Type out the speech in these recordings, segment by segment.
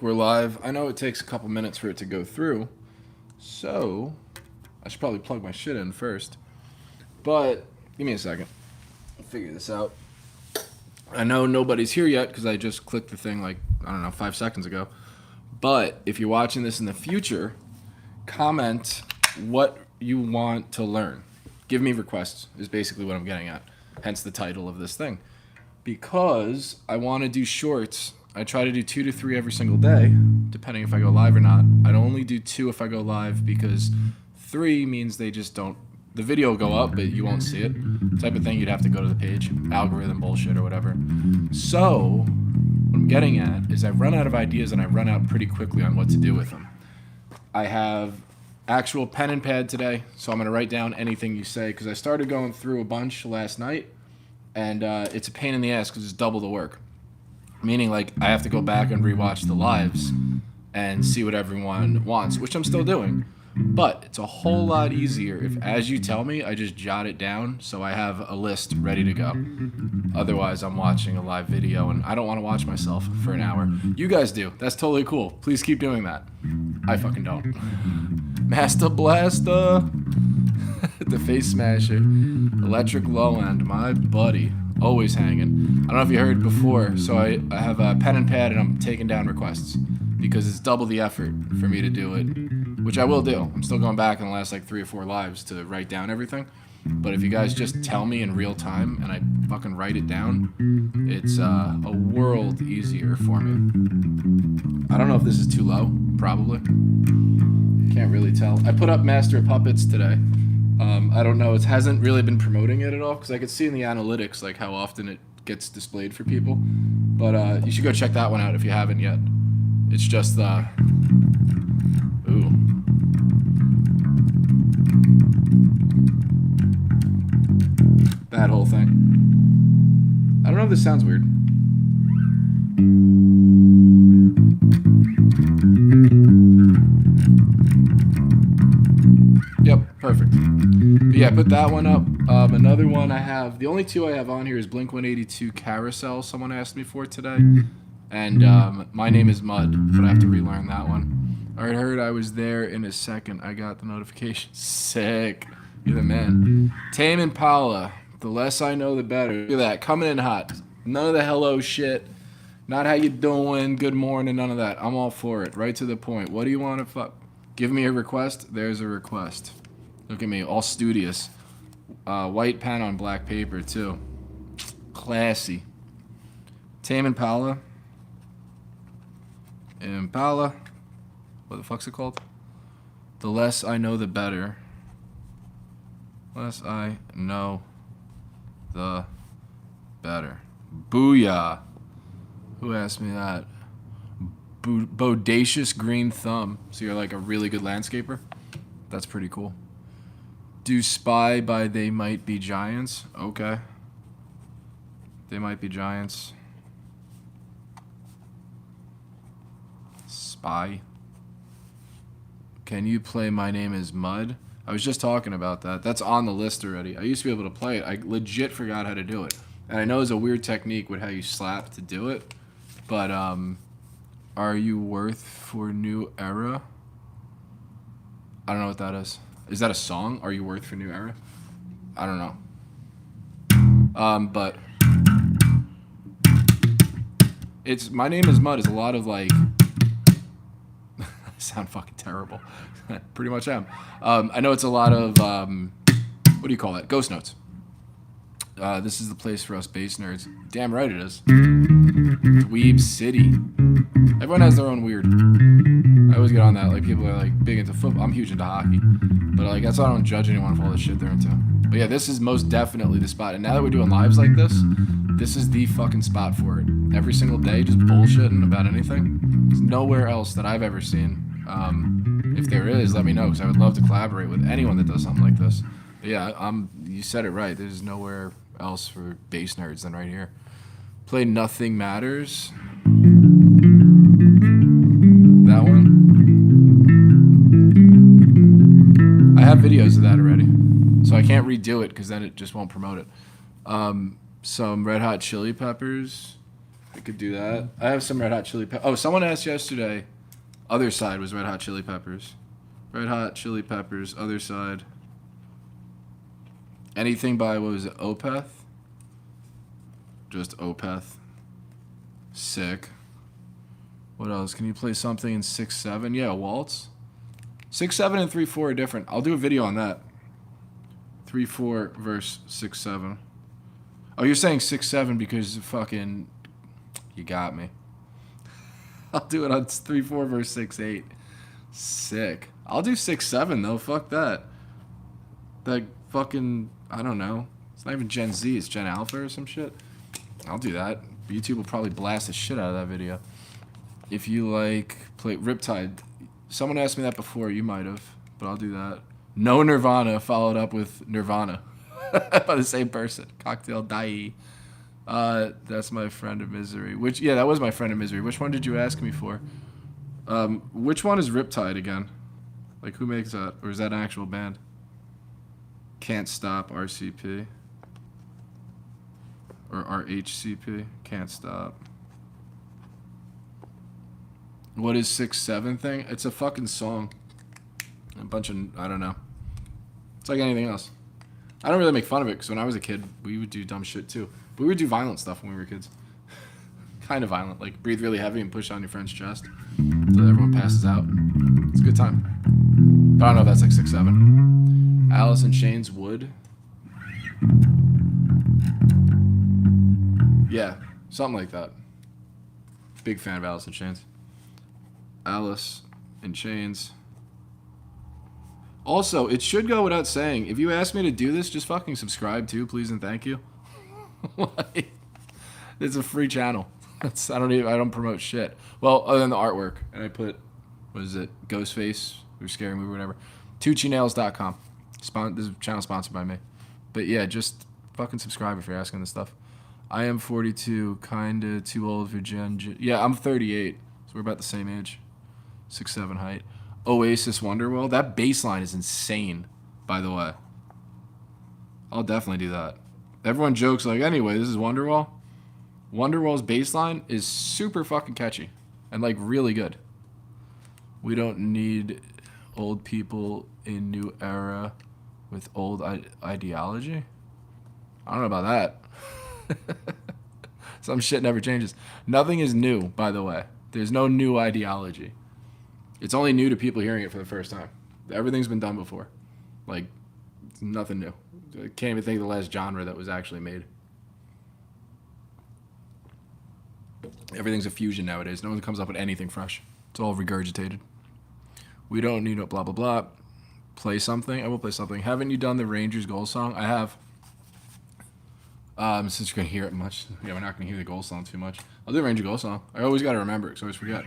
We're live. I know it takes a couple minutes for it to go through, so I should probably plug my shit in first. But give me a second. I'll figure this out. I know nobody's here yet because I just clicked the thing like, I don't know, 5 seconds ago. But if you're watching this in the future, comment what you want to learn. Give me requests is basically what I'm getting at. Hence the title of this thing. Because I want to do shorts. I try to do 2 to 3 every single day, depending if I go live or not. I'd only do 2 if I go live because 3 means they just don't. The video will go up, but you won't see it. Type of thing, you'd have to go to the page. Algorithm bullshit or whatever. So, what I'm getting at is I run out of ideas and I run out pretty quickly on what to do with them. I have actual pen and pad today, so I'm going to write down anything you say because I started going through a bunch last night, and it's a pain in the ass because it's double the work. Meaning, like, I have to go back and rewatch the lives and see what everyone wants, which I'm still doing. But it's a whole lot easier if, as you tell me, I just jot it down so I have a list ready to go. Otherwise, I'm watching a live video, and I don't want to watch myself for an hour. You guys do. That's totally cool. Please keep doing that. I fucking don't. Master Blaster. The Face Smasher. Electric Low End, my buddy. Always hanging. I don't know if you heard before, so I have a pen and pad and I'm taking down requests because it's double the effort for me to do it, which I will do. I'm still going back in the last like 3 or 4 lives to write down everything. But if you guys just tell me in real time and I fucking write it down, it's a world easier for me. I don't know if this is too low, probably. Can't really tell. I put up Master of Puppets today. I don't know. It hasn't really been promoting it at all because I could see in the analytics like how often it gets displayed for people. But you should go check that one out if you haven't yet. It's just that whole thing. I don't know if this sounds weird. Yep, perfect. But yeah, put that one up. Another one I have, the only 2 I have on here is Blink-182 Carousel, someone asked me for today. And My Name is Mud, but I have to relearn that one. I heard I was there in a second. I got the notification. Sick. You're the man. Tame Impala. The less I know, the better. Look at that. Coming in hot. None of the hello shit. Not how you doing, good morning, none of that. I'm all for it. Right to the point. What do you want to fuck? Give me a request. There's a request. Look at me, all studious. White pen on black paper, too. Classy. Tame Impala. Impala. What the fuck's it called? The less I know, the better. Less I know, the better. Booyah. Who asked me that? Bodacious Green Thumb. So you're like a really good landscaper? That's pretty cool. Do Spy by They Might Be Giants. Okay. They Might Be Giants. Spy. Can you play My Name is Mud? I was just talking about that. That's on the list already. I used to be able to play it. I legit forgot how to do it. And I know it's a weird technique with how you slap to do it. But, Are You Worth for New Era? I don't know what that is. Is that a song? Are You Worth for New Era? I don't know. But it's My Name is Mud is a lot of like I sound fucking terrible. Pretty much am. I know it's a lot of what do you call that? Ghost notes. This is the place for us bass nerds. Damn right it is. Dweeb City. Everyone has their own weird. I always get on that. Like, people are like big into football. I'm huge into hockey. But like, that's why I don't judge anyone for all the shit they're into. But yeah, this is most definitely the spot. And now that we're doing lives like this is the fucking spot for it. Every single day, just bullshitting about anything. There's nowhere else that I've ever seen. If there is, let me know, because I would love to collaborate with anyone that does something like this. But yeah, you said it right. There's nowhere else for bass nerds than right here. Play Nothing Matters. That one. I have videos of that already, so I can't redo it because then it just won't promote it. Some Red Hot Chili Peppers. I could do that. I have some Red Hot Chili Peppers. Oh, someone asked yesterday. Other Side was Red Hot Chili Peppers. Red Hot Chili Peppers, Other Side. Anything by, what was it, Opeth? Just Opeth. Sick. What else? Can you play something in 6/7? Yeah, waltz. 6/7 and 3/4 are different. I'll do a video on that. 3/4 verse 6/7. Oh, you're saying 6/7 because fucking you got me. I'll do it on 3/4 verse 6/8. Sick. I'll do 6/7 though. Fuck that. That fucking, I don't know. It's not even Gen Z. It's Gen Alpha or some shit. I'll do that. YouTube will probably blast the shit out of that video. If you like play Riptide, someone asked me that before. You might have, but I'll do that. No Nirvana followed up with Nirvana by the same person. Cocktail Dai. That's my Friend of Misery. Yeah, that was my Friend of Misery. Which one did you ask me for? Which one is Riptide again? Like, who makes that? Or is that an actual band? Can't Stop, RCP. Or RHCP. Can't Stop. What is 6/7 thing? It's a fucking song. A bunch of, I don't know. It's like anything else. I don't really make fun of it because when I was a kid, we would do dumb shit too. But we would do violent stuff when we were kids. Kind of violent. Like breathe really heavy and push on your friend's chest until everyone passes out. It's a good time. But I don't know if that's like 6/7. Alice in Chains Wood. Yeah, something like that. Big fan of Alice in Chains. Alice in Chains. Also, it should go without saying, if you ask me to do this, just fucking subscribe too, please and thank you. Like, it's a free channel. I don't promote shit. Well, other than the artwork. And I put, what is it, Ghostface or Scary Movie or whatever. TucciNails.com. This is a channel sponsored by me. But yeah, just fucking subscribe if you're asking this stuff. I am 42, kinda too old for Gen. Yeah, I'm 38, so we're about the same age. 6'7" height. Oasis Wonderwall. That bass line is insane, by the way. I'll definitely do that. Everyone jokes like, anyway, this is Wonderwall. Wonderwall's bass line is super fucking catchy and like really good. We don't need old people in new era with old ideology. I don't know about that. Some shit never changes. Nothing is new, by the way. There's no new ideology. It's only new to people hearing it for the first time. Everything's been done before. Like, it's nothing new. I can't even think of the last genre that was actually made. Everything's a fusion nowadays. No one comes up with anything fresh. It's all regurgitated. We don't need no blah, blah, blah. Play something. I will play something. Haven't you done the Rangers goal song? I have. Since you're going to hear it much. Yeah, we're not going to hear the goal song too much. I'll do the Ranger goal song. I always got to remember it, because I always forget.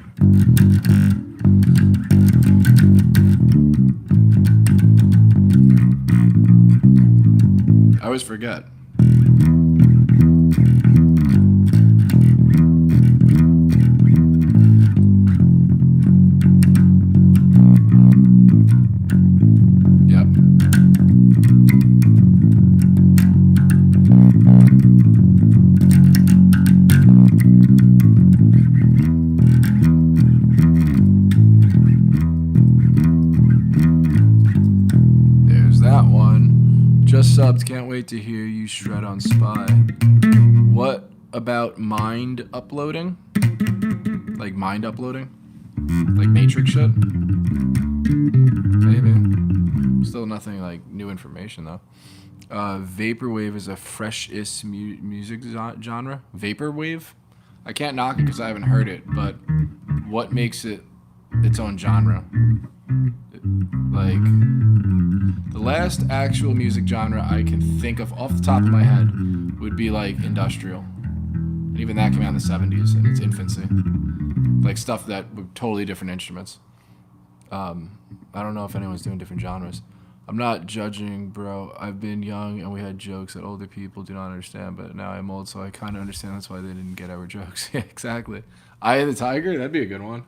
I always forget. Yep. There's that one. Just subbed. Can't wait to hear you shred on Spy. What about mind uploading? Like mind uploading? Like Matrix shit? Maybe. Still nothing like new information though. Vaporwave is a fresh-ish music genre. Vaporwave? I can't knock it because I haven't heard it, but what makes it its own genre? Like, the last actual music genre I can think of off the top of my head would be like industrial. And even that came out in the 70s in its infancy. Like stuff that were totally different instruments. I don't know if anyone's doing different genres. I'm not judging, bro. I've been young and we had jokes that older people do not understand, but now I'm old, so I kind of understand that's why they didn't get our jokes. Yeah, exactly. Eye of the Tiger? That'd be a good one.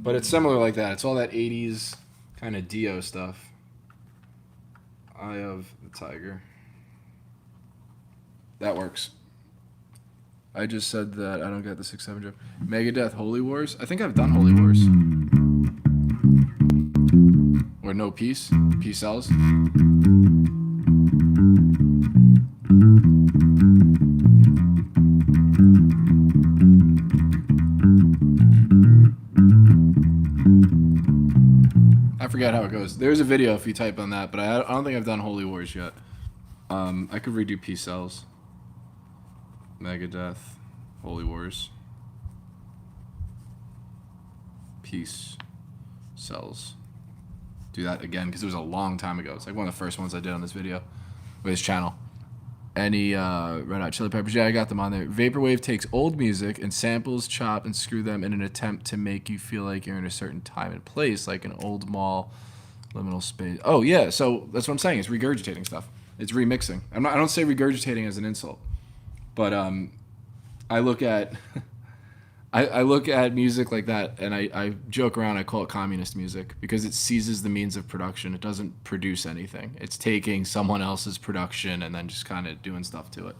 But it's similar like that. It's all that 80s kind of Dio stuff. Eye of the Tiger. That works. I just said that I don't get the 6-7 joke. Megadeth, Holy Wars. I think I've done Holy Wars. Or No Peace. Peace Sells. I forget how it goes. There's a video if you type on that, but I don't think I've done Holy Wars yet. I could redo Peace Sells. Megadeth, Holy Wars. Peace Sells. Do that again because it was a long time ago. It's like one of the first ones I did on this video with his channel. Any Red Hot Chili Peppers? Yeah, I got them on there. Vaporwave takes old music and samples, chop, and screw them in an attempt to make you feel like you're in a certain time and place, like an old mall, liminal space. Oh yeah, so that's what I'm saying. It's regurgitating stuff. It's remixing. I don't say regurgitating as an insult, but I look at I look at music like that, and I joke around. I call it communist music because it seizes the means of production. It doesn't produce anything. It's taking someone else's production and then just kind of doing stuff to it.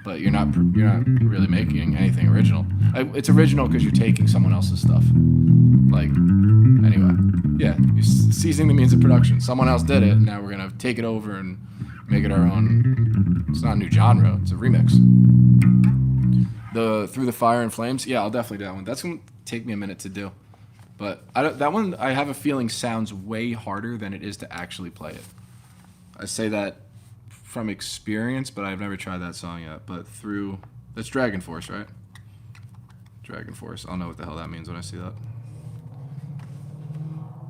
But you're not really making anything original. It's original because you're taking someone else's stuff. Like, anyway, yeah, you're seizing the means of production. Someone else did it, and now we're gonna take it over and make it our own. It's not a new genre. It's a remix. The Through the Fire and Flames, yeah, I'll definitely do that one. That's gonna take me a minute to do, but that one I have a feeling sounds way harder than it is to actually play it. I say that from experience, but I've never tried that song yet. But that's Dragon Force, right? Dragon Force. I'll know what the hell that means when I see that.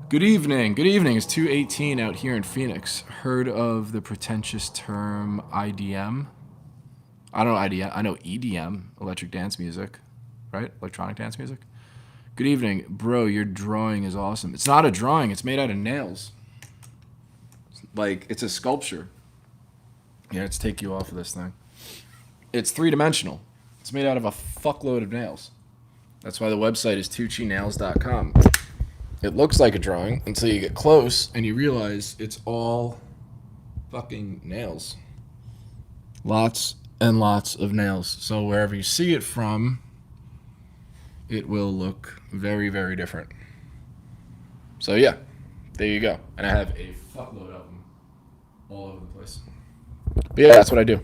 Good evening. Good evening. It's 2:18 out here in Phoenix. Heard of the pretentious term IDM? I don't know IDM. I know EDM, electric dance music, right? Electronic dance music. Good evening. Bro, your drawing is awesome. It's not a drawing. It's made out of nails. Like, it's a sculpture. Yeah, let's take you off of this thing. It's 3-dimensional. It's made out of a fuckload of nails. That's why the website is tuccinails.com. It looks like a drawing until you get close and you realize it's all fucking nails. Lots and lots of nails. So wherever you see it from, it will look very, very different. So yeah, there you go. And I have a fuckload of them all over the place. But yeah, that's what I do.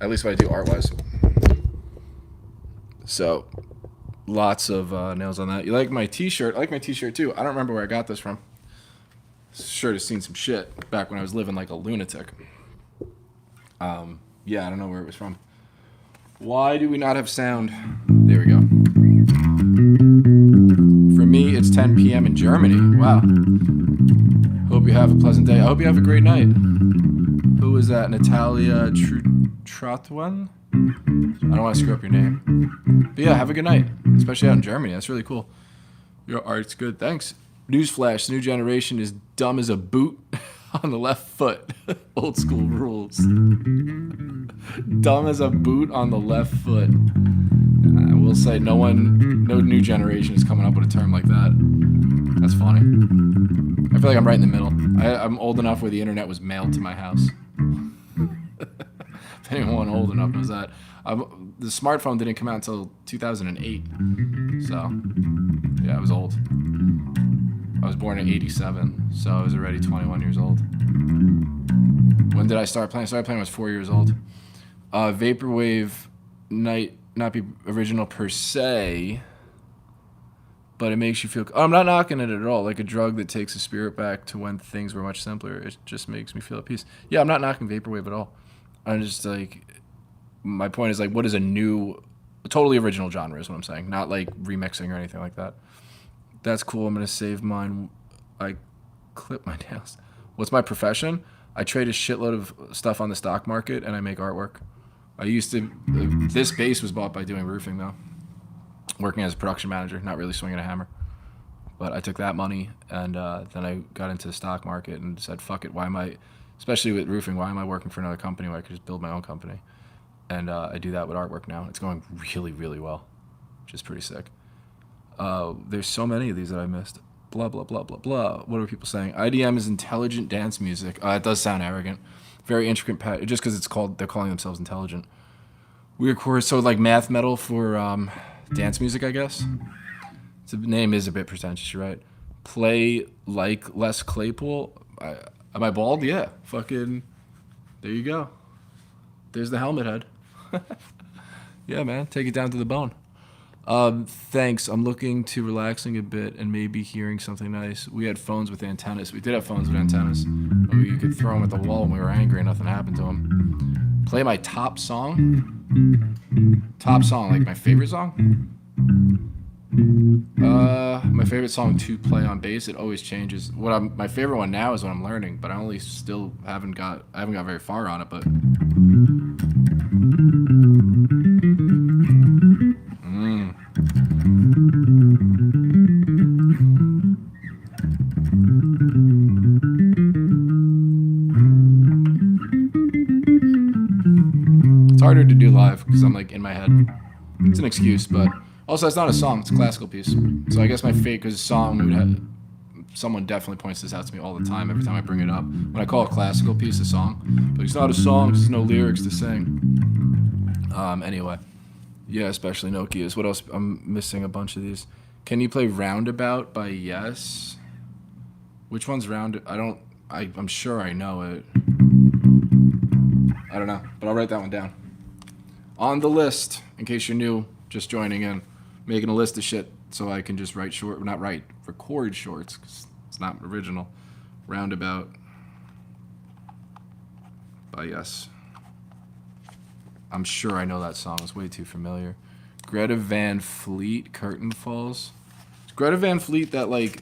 At least what I do art-wise. So lots of nails on that. You like my t-shirt? I like my t-shirt too. I don't remember where I got this from. This shirt has seen some shit back when I was living like a lunatic. Yeah, I don't know where it was from. Why do we not have sound? There we go. For me, it's 10 p.m. in Germany. Wow. Hope you have a pleasant day. I hope you have a great night. Who is that? Natalia Trotwan? I don't want to screw up your name. But yeah, have a good night. Especially out in Germany. That's really cool. Your art's good. Thanks. Newsflash, the new generation is dumb as a boot on the left foot. Old school rules. Dumb as a boot on the left foot. I will say no new generation is coming up with a term like that. That's funny. I feel like I'm right in the middle. I'm old enough where the internet was mailed to my house. If anyone old enough knows that. The smartphone didn't come out until 2008. So, yeah, I was old. I was born in 87, so I was already 21 years old. When did I start playing? I started playing when I was 4 years old. Vaporwave might not be original per se, but it makes you feel... Oh, I'm not knocking it at all. Like a drug that takes the spirit back to when things were much simpler. It just makes me feel at peace. Yeah, I'm not knocking Vaporwave at all. I'm just like... My point is like, what is a new... Totally original genre is what I'm saying. Not like remixing or anything like that. That's cool. I'm going to save mine. I clip my nails. What's my profession? I trade a shitload of stuff on the stock market, and I make artwork. I used to... This base was bought by doing roofing, though. Working as a production manager, not really swinging a hammer. But I took that money, and then I got into the stock market and said, fuck it, why am I... Especially with roofing, why am I working for another company where I could just build my own company? And I do that with artwork now. It's going really, really well, which is pretty sick. There's so many of these that I missed. Blah, blah, blah, blah, blah. What are people saying? IDM is intelligent dance music. It does sound arrogant. Very intricate, just because they're calling themselves intelligent. Weird chorus, so like math metal for dance music, I guess. The name is a bit pretentious, you're right. Play like Les Claypool. Am I bald? Yeah. Fucking, there you go. There's the helmet head. Yeah, man. Take it down to the bone. Thanks. I'm looking to relaxing a bit and maybe hearing something nice. We had phones with antennas. We did have phones with antennas. You could throw them at the wall when we were angry and nothing happened to them. Play my top song. Top song, like my favorite song? My favorite song to play on bass. It always changes. My favorite one now is what I'm learning, but I haven't got very far on it, but it's harder to do live because I'm like in my head. It's an excuse, but also it's not a song, it's a classical piece. So I guess my fate, because someone definitely points this out to me all the time every time I bring it up. When I call a classical piece a song, but it's not a song, there's no lyrics to sing. Anyway, yeah, especially Nokia's. What else? I'm missing a bunch of these. Can you play Roundabout by Yes? Which one's Round? I'm sure I know it. I don't know, but I'll write that one down. On the list, in case you're new, just joining in, making a list of shit so I can just record shorts, because it's not original. Roundabout by Yes. I'm sure I know that song. It's way too familiar. Greta Van Fleet, Curtain Falls. Is Greta Van Fleet that, like,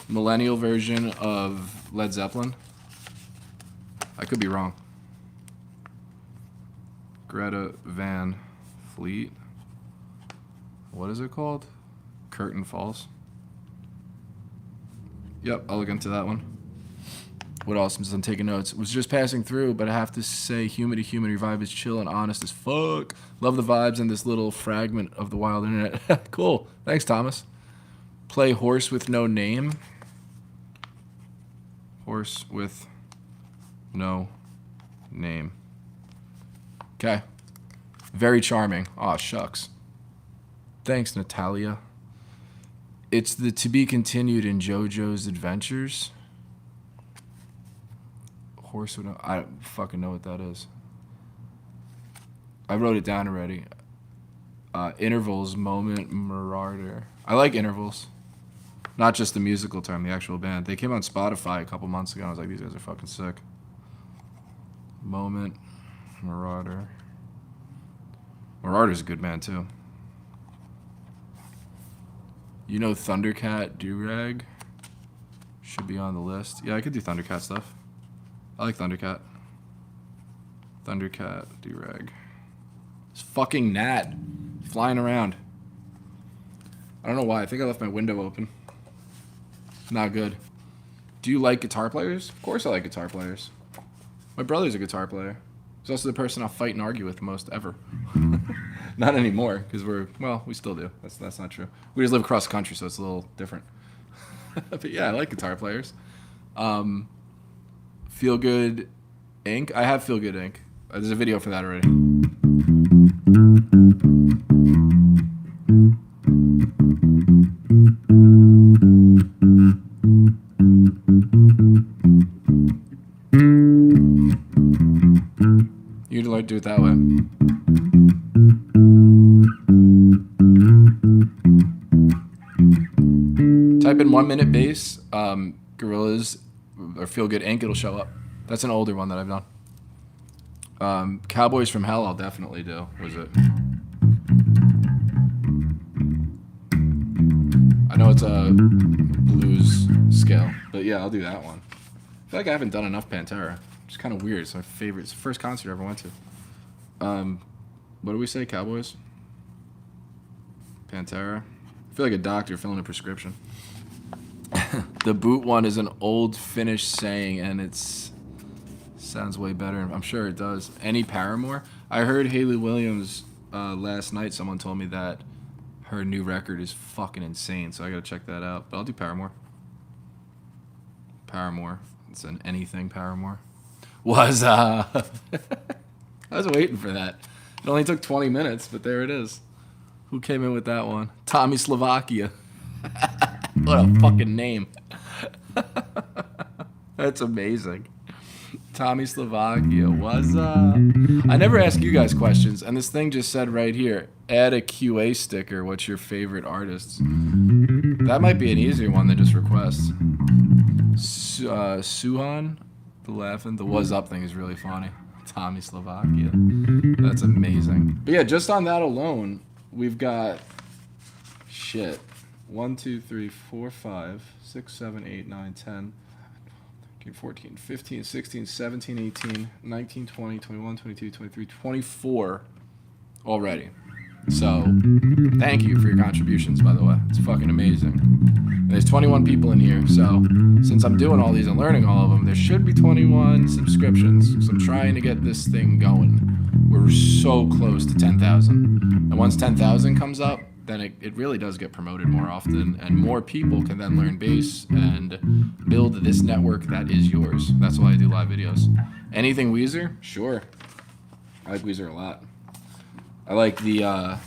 millennial version of Led Zeppelin? I could be wrong. Greta Van Fleet. What is it called? Curtain Falls. Yep, I'll look into that one. What else? I'm taking notes. Was just passing through, but I have to say, Human to Human, your vibe is chill and honest as fuck. Love the vibes and this little fragment of the wild internet. Cool. Thanks, Thomas. Play Horse with No Name. Horse with No Name. Okay. Very charming. Aw, shucks. Thanks, Natalia. It's the To Be Continued in JoJo's Adventures. Horse with no... I don't fucking know what that is. I wrote it down already. Intervals, Moment, Marauder. I like Intervals. Not just the musical term, the actual band. They came on Spotify a couple months ago. I was like, these guys are fucking sick. Moment, Marauder. Marauder's a good band, too. You know Thundercat Durag? Should be on the list. Yeah, I could do Thundercat stuff. I like Thundercat. Thundercat Durag. It's fucking gnat flying around. I don't know why. I think I left my window open. Not good. Do you like guitar players? Of course I like guitar players. My brother's a guitar player. He's also the person I'll fight and argue with most ever. Not anymore, because we still do. That's not true. We just live across the country, so it's a little different. But yeah, I like guitar players. Feel Good Inc. I have Feel Good Inc. There's a video for that already. You'd like to do it that way. Type in 1 minute bass, Gorillaz, or Feel Good Inc. It'll show up. That's an older one that I've done. Cowboys from Hell, I'll definitely do. Was it? I know it's a blues scale, but yeah, I'll do that one. I feel like I haven't done enough Pantera. It's kind of weird. It's my favorite. It's the first concert I ever went to. What do we say? Cowboys? Pantera? I feel like a doctor filling a prescription. The boot one is an old Finnish saying, and it's sounds way better. I'm sure it does. Any Paramore? I heard Hayley Williams last night. Someone told me that her new record is fucking insane, so I gotta check that out. But I'll do Paramore. Paramore. It's an anything Paramore. Was, I was waiting for that. It only took 20 minutes, but there it is. Who came in with that one? Tommy Slovakia. What a fucking name. That's amazing. Tommy Slovakia was, I never ask you guys questions, and this thing just said right here, add a QA sticker, what's your favorite artists? That might be an easier one than just requests. Suhan, the was up thing is really funny. Tommy Slovakia. That's amazing. But yeah, just on that alone, we've got, shit, 1, 2, 3, 4, 5, 6, 7, 8, 9, 10, 14, 15, 16, 17, 18, 19, 20, 21, 22, 23, 24 already. So, thank you for your contributions, by the way. It's fucking amazing. And there's 21 people in here, so since I'm doing all these and learning all of them, there should be 21 subscriptions. So I'm trying to get this thing going. We're so close to 10,000. And once 10,000 comes up, then it really does get promoted more often, and more people can then learn bass and build this network that is yours. That's why I do live videos. Anything Weezer? Sure. I like Weezer a lot. I like the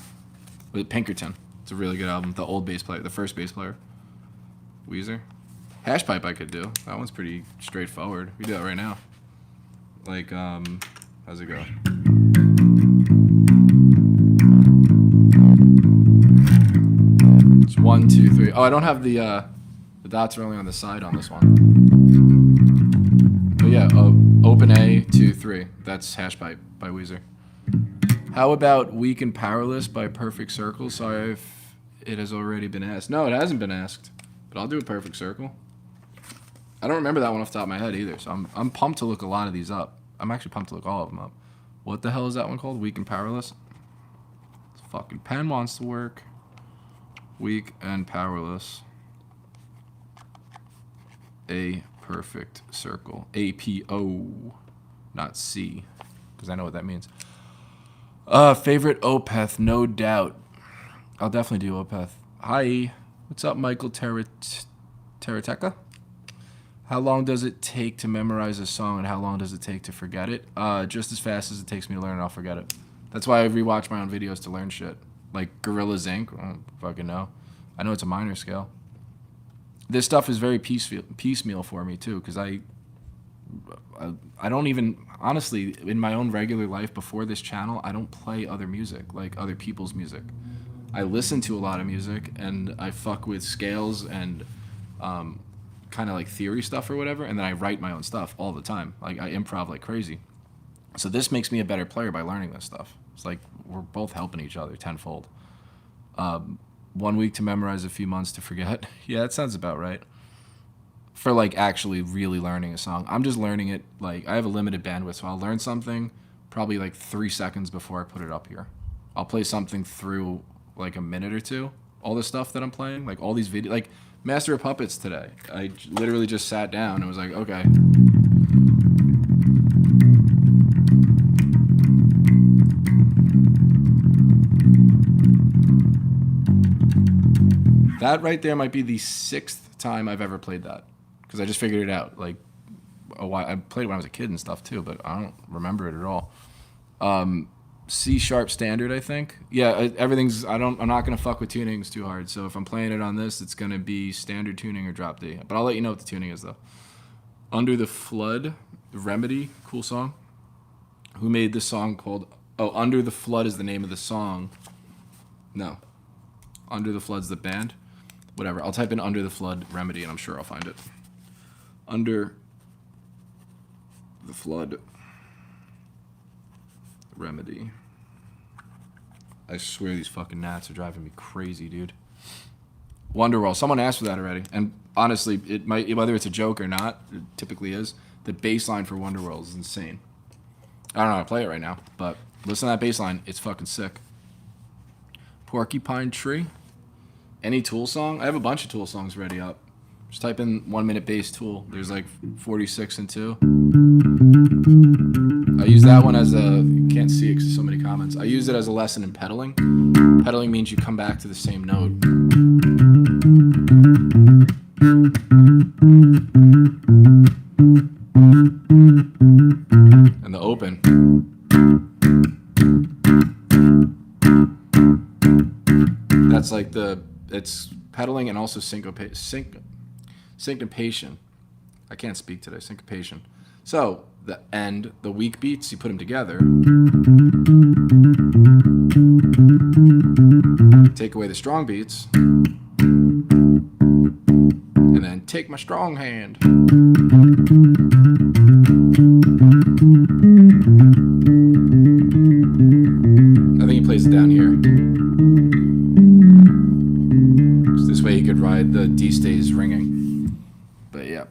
Pinkerton. It's a really good album. The old bass player, the first bass player. Weezer. Hashpipe I could do. That one's pretty straightforward. We do that right now. Like, how's it go? It's 1, 2, 3. Oh, I don't have the dots are only on the side on this one. But yeah, open A, 2, 3. That's Hashpipe by Weezer. How about Weak and Powerless by Perfect Circle? Sorry if it has already been asked. No, it hasn't been asked. But I'll do a Perfect Circle. I don't remember that one off the top of my head either, so I'm pumped to look a lot of these up. I'm actually pumped to look all of them up. What the hell is that one called? Weak and Powerless? This fucking pen wants to work. Weak and Powerless. A Perfect Circle. APO, not C, because I know what that means. Favorite Opeth, no doubt. I'll definitely do Opeth. Hi, what's up, Michael Terateca? How long does it take to memorize a song, and how long does it take to forget it? Just as fast as it takes me to learn it, I'll forget it. That's why I rewatch my own videos to learn shit. Like Gorillaz Inc. I don't fucking know. I know it's a minor scale. This stuff is very piecemeal for me too, because I don't even, honestly, in my own regular life before this channel, I don't play other music, like other people's music. I listen to a lot of music, and I fuck with scales and kind of like theory stuff or whatever, and then I write my own stuff all the time. Like I improv like crazy. So this makes me a better player by learning this stuff. It's like we're both helping each other tenfold. 1 week to memorize, a few months to forget. Yeah, that sounds about right. For like actually really learning a song. I'm just learning it, like I have a limited bandwidth, so I'll learn something probably like 3 seconds before I put it up here. I'll play something through like a minute or two. All the stuff that I'm playing, like all these videos, like Master of Puppets today. I literally just sat down and was like, okay. That right there might be the 6th time I've ever played that, because I just figured it out. Like, I played it when I was a kid and stuff too, but I don't remember it at all. C sharp standard, I think. Yeah, everything's. I'm not gonna fuck with tunings too hard. So if I'm playing it on this, it's gonna be standard tuning or drop D. But I'll let you know what the tuning is though. Under the Flood, Remedy, cool song. Who made this song called? Oh, Under the Flood is the name of the song. No, Under the Flood's the band. Whatever. I'll type in Under the Flood Remedy, and I'm sure I'll find it. Under the Flood Remedy. I swear these fucking gnats are driving me crazy, dude. Wonderwall. Someone asked for that already. And honestly, it might, whether it's a joke or not, it typically is. The bass line for Wonderwall is insane. I don't know how to play it right now, but listen to that bass line. It's fucking sick. Porcupine Tree. Any Tool song? I have a bunch of Tool songs ready up. Just type in 1 minute bass Tool. There's like 46 and 2. I use that one as a can't see it because there's so many comments. I use it as a lesson in pedaling. Pedaling means you come back to the same note. And the open. That's like it's pedaling and also syncopation. I can't speak today. Syncopation. So the end, the weak beats, you put them together. Take away the strong beats. And then take my strong hand. I think he plays it down here. So this way he could ride the D stays ringing. But yeah.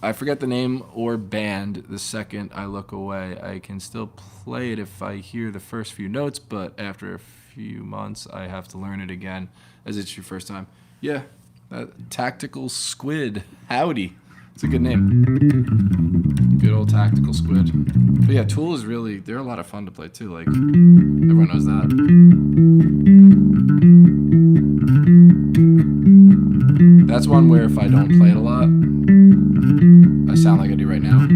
I forget the name or band the second I look away. I can still play it if I hear the first few notes, but after a few months, I have to learn it again as it's your first time. Yeah, Tactical Squid. Howdy. It's a good name. Good old Tactical Squid. But yeah, Tool is really, they're a lot of fun to play too. Like, everyone knows that. That's one where if I don't play it a lot, I sound like I do right now.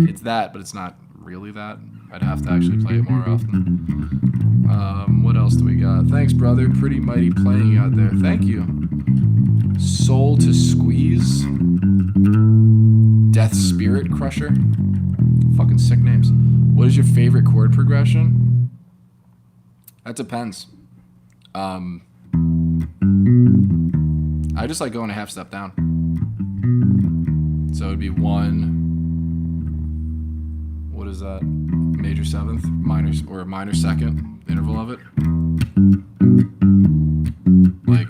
It's that, but it's not really that. I'd have to actually play it more often. What else do we got? Thanks, brother. Pretty mighty playing out there. Thank you. Soul to Squeeze. Death Spirit Crusher. Fucking sick names. What is your favorite chord progression? That depends. I just like going a half step down. So it'd be one, what is that? Major seventh, minor, or a minor second interval of it. Like,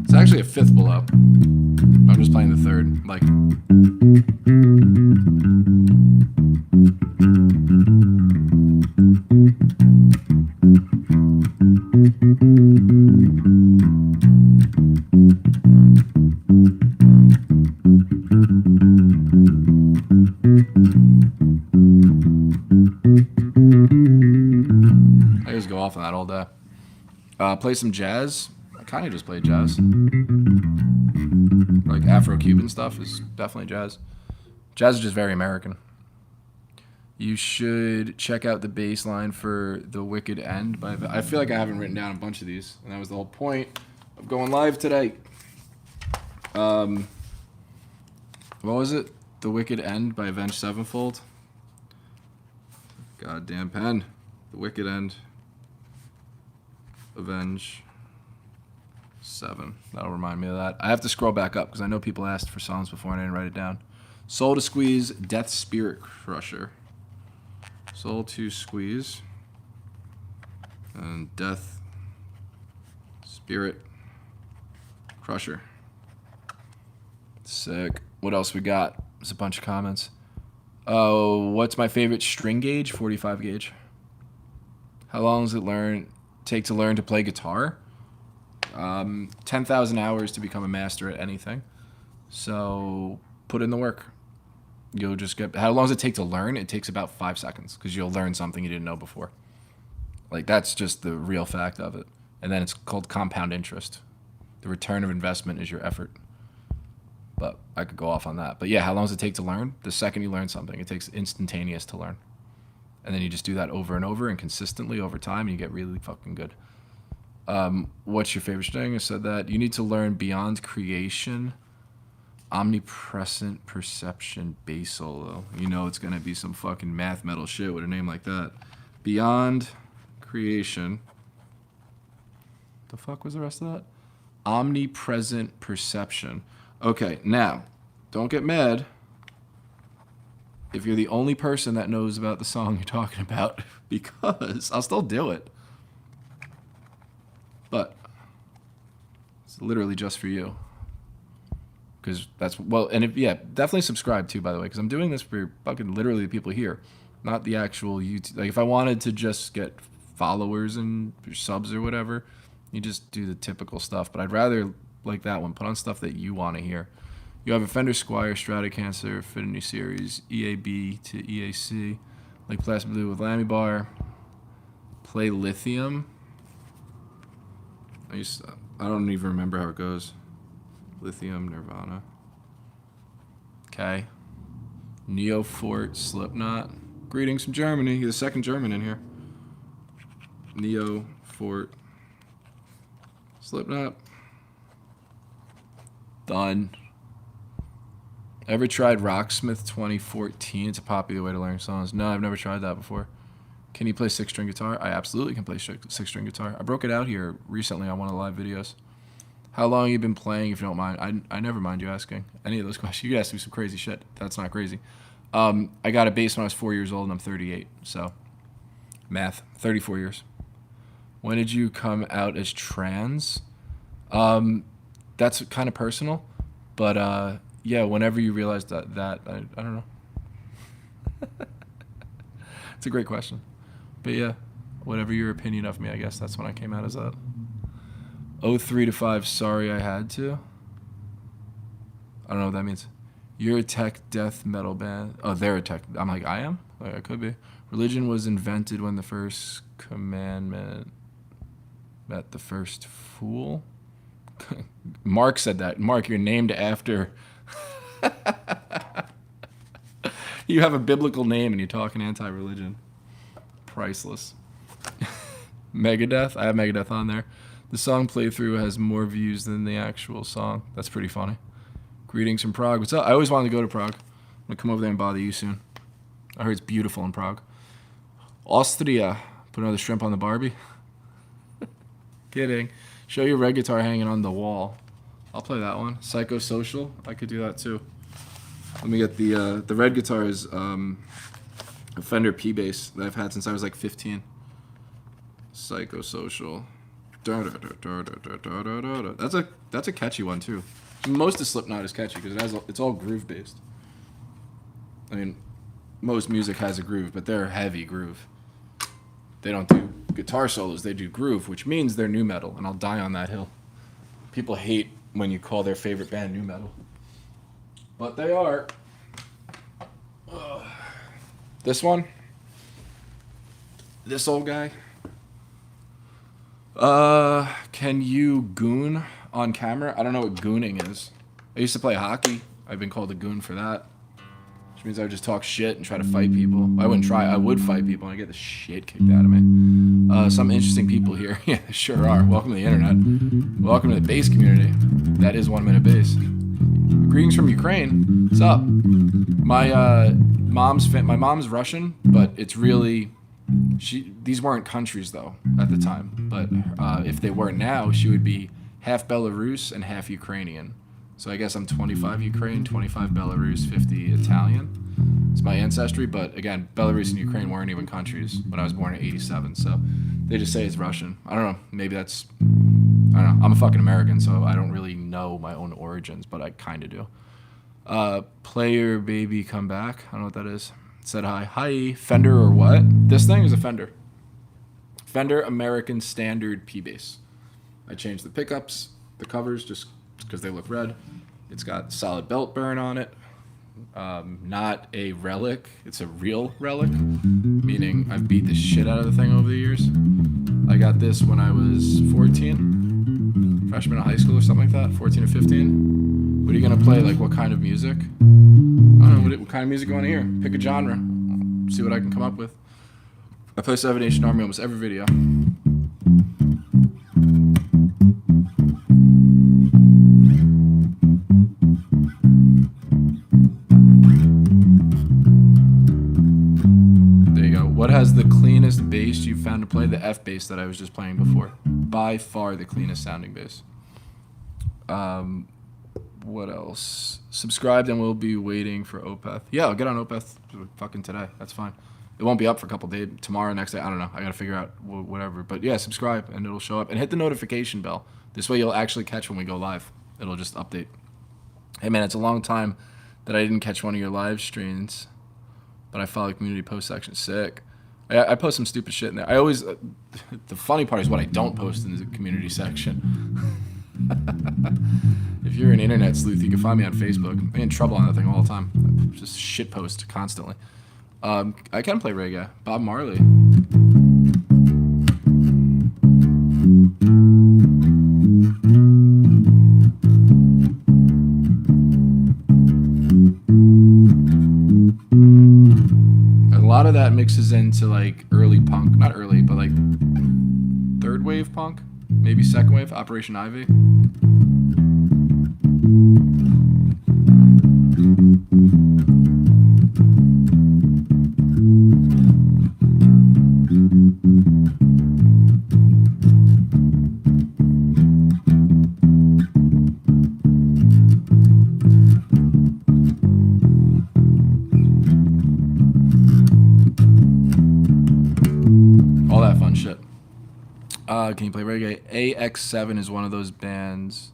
it's actually a fifth below. I'm just playing the third. Like, I just go off on that all day. Play some jazz. I kind of just play jazz. Like Afro-Cuban stuff is definitely jazz. Jazz is just very American. You should check out the bass line for The Wicked End. I feel like I haven't written down a bunch of these, and that was the whole point of going live today. What was it? The Wicked End by Avenged Sevenfold. Goddamn pen. The Wicked End. Avenge 7. That'll remind me of that. I have to scroll back up because I know people asked for songs before and I didn't write it down. Soul to Squeeze, Death Spirit Crusher. Soul to Squeeze. And Death Spirit Crusher. Sick. What else we got? There's a bunch of comments. Oh, what's my favorite string gauge? 45 gauge. How long does it take to learn to play guitar? 10,000 hours to become a master at anything. So put in the work. You'll just get. How long does it take to learn? It takes about 5 seconds because you'll learn something you didn't know before. Like, that's just the real fact of it. And then it's called compound interest. The return of investment is your effort. But I could go off on that. But yeah, how long does it take to learn? The second you learn something, it takes instantaneous to learn. And then you just do that over and over and consistently over time, and you get really fucking good. What's your favorite string? I said that. You need to learn Beyond Creation, Omnipresent Perception bass solo. You know it's going to be some fucking math metal shit with a name like that. Beyond Creation. The fuck was the rest of that? Omnipresent Perception. Okay, now, don't get mad if you're the only person that knows about the song you're talking about, because I'll still do it. But it's literally just for you. Because that's, well, and if, yeah, definitely subscribe too, by the way, because I'm doing this for fucking literally the people here, not the actual YouTube. Like, if I wanted to just get followers and subs or whatever, You just do the typical stuff, but I'd rather like that one. Put on stuff that you want to hear. You have a Fender Squier Stratocaster Affinity Series EAB to EAC, like Plastic Blue with Lammy Bar. Play Lithium. I don't even remember how it goes. Lithium, Nirvana. Okay. Neo Fort, Slipknot. Greetings from Germany. You're the second German in here. Neo Fort, Slipknot. Done. Ever tried Rocksmith 2014? It's a popular way to learn songs. No, I've never tried that before. Can you play 6-string guitar? I absolutely can play 6-string guitar. I broke it out here recently on one of the live videos. How long have you been playing, if you don't mind? I never mind you asking any of those questions. You can ask me some crazy shit. That's not crazy. I got a bass when I was 4 years old, and I'm 38. So, math. 34 years. When did you come out as trans? That's kind of personal. But, yeah, whenever you realize that I don't know. It's a great question. But, yeah, whatever your opinion of me, I guess that's when I came out as that. 03 to 5, sorry I had to. I don't know what that means. You're a tech death metal band. Oh, they're a tech. I'm like, I am? Like, I could be. Religion was invented when the first commandment met the first fool. Mark said that. Mark, you're named after... You have a biblical name and you're talking anti-religion. Priceless. Megadeth. I have Megadeth on there. The song playthrough has more views than the actual song. That's pretty funny. Greetings from Prague. What's up? I always wanted to go to Prague. I'm going to come over there and bother you soon. I heard it's beautiful in Prague. Austria. Put another shrimp on the Barbie. Kidding. Show your red guitar hanging on the wall. I'll play that one. Psychosocial. I could do that too. Let me get the red guitar is a Fender P bass that I've had since I was like 15. Psychosocial. That's a catchy one too. Most of Slipknot is catchy because it's all groove based. I mean, most music has a groove, but they're heavy groove. They don't do guitar solos; they do groove, which means they're nu metal, and I'll die on that hill. People hate when you call their favorite band nu metal, but they are. This one, this old guy. Can you goon on camera? I don't know what gooning is. I used to play hockey. I've been called a goon for that. Which means I would just talk shit and try to fight people. I wouldn't try. I would fight people and I get the shit kicked out of me. Some interesting people here. Yeah, sure are. Welcome to the internet. Welcome to the bass community. That is 1 minute bass. Greetings from Ukraine. What's up? My mom's Russian, but it's really... These weren't countries though at the time, but if they were now, she would be half Belarus and half Ukrainian. So I guess I'm 25 Ukraine, 25 Belarus, 50 Italian. It's my ancestry, but again, Belarus and Ukraine weren't even countries when I was born in '87, so they just say it's Russian. I don't know, maybe that's... I don't know, I'm a fucking American, so I don't really know my own origins, but I kind of do. Player Baby Come Back, I don't know what that is. Said hi. Hi, Fender or what? This thing is a Fender. Fender American Standard P-Bass. I changed the pickups, the covers, just because they look red. It's got solid belt burn on it. Not a relic. It's a real relic, meaning I've beat the shit out of the thing over the years. I got this when I was 14, freshman in high school or something like that, 14 or 15. What are you going to play? Like, what kind of music? I don't know, what kind of music you want to hear? Pick a genre. See what I can come up with. I play Seven Nation Army almost every video. There you go. What has the cleanest bass you've found to play? The F bass that I was just playing before. By far the cleanest sounding bass. What else? Subscribed and we'll be waiting for Opeth. Yeah, I'll get on Opeth fucking today. That's fine. It won't be up for a couple days. Tomorrow, next day. I don't know. I got to figure out whatever. But yeah, subscribe and it'll show up. And hit the notification bell. This way you'll actually catch when we go live. It'll just update. Hey man, it's a long time that I didn't catch one of your live streams. But I follow the community post section. Sick. I post some stupid shit in there. I always, the funny part is what I don't post in the community section. If you're an internet sleuth, you can find me on Facebook. I'm in trouble on that thing all the time. I just shit post constantly. I can play reggae. Bob Marley. A lot of that mixes into like early punk, not early, but like third wave punk, maybe second wave, Operation Ivy. All that fun shit. Can you play reggae? AX7 is one of those bands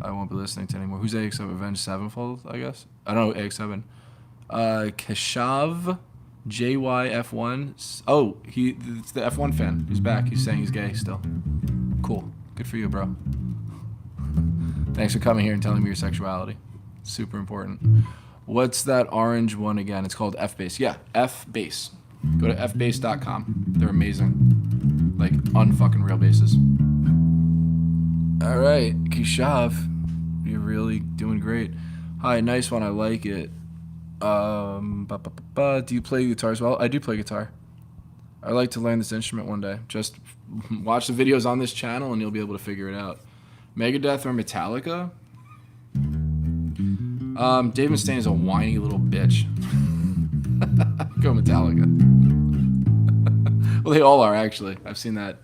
I won't be listening to anymore. Who's AX7? Avenged Sevenfold, I guess? I don't know AX7. Keshav, JYF1. Oh, it's the F1 fan. He's back. He's saying he's gay still. Cool. Good for you, bro. Thanks for coming here and telling me your sexuality. Super important. What's that orange one again? It's called F-Bass. Yeah, F-Bass. Go to fbass.com. They're amazing. Like, unfucking real basses. All right, Keshav, you're really doing great. Hi, nice one. I like it. Do you play guitar as well? I do play guitar. I'd like to learn this instrument one day. Just watch the videos on this channel and you'll be able to figure it out. Megadeth or Metallica? Dave Mustaine is a whiny little bitch. Go Metallica. Well, they all are, actually. I've seen that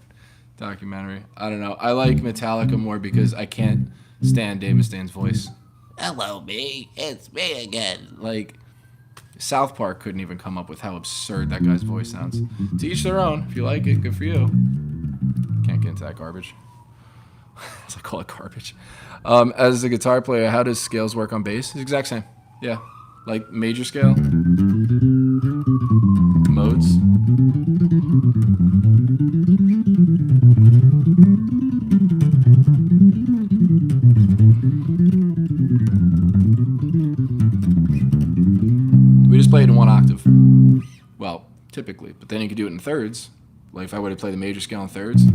documentary. I don't know. I like Metallica more because I can't stand Dave Mustaine's voice. Hello, me. It's me again. Like, South Park couldn't even come up with how absurd that guy's voice sounds. To each their own. If you like it, good for you. Can't get into that garbage. As I call it garbage. As a guitar player, how does scales work on bass? It's the exact same. Yeah. Like major scale. Modes. We just play it in one octave. Well, typically. But then you could do it in thirds. Like if I were to play the major scale in thirds.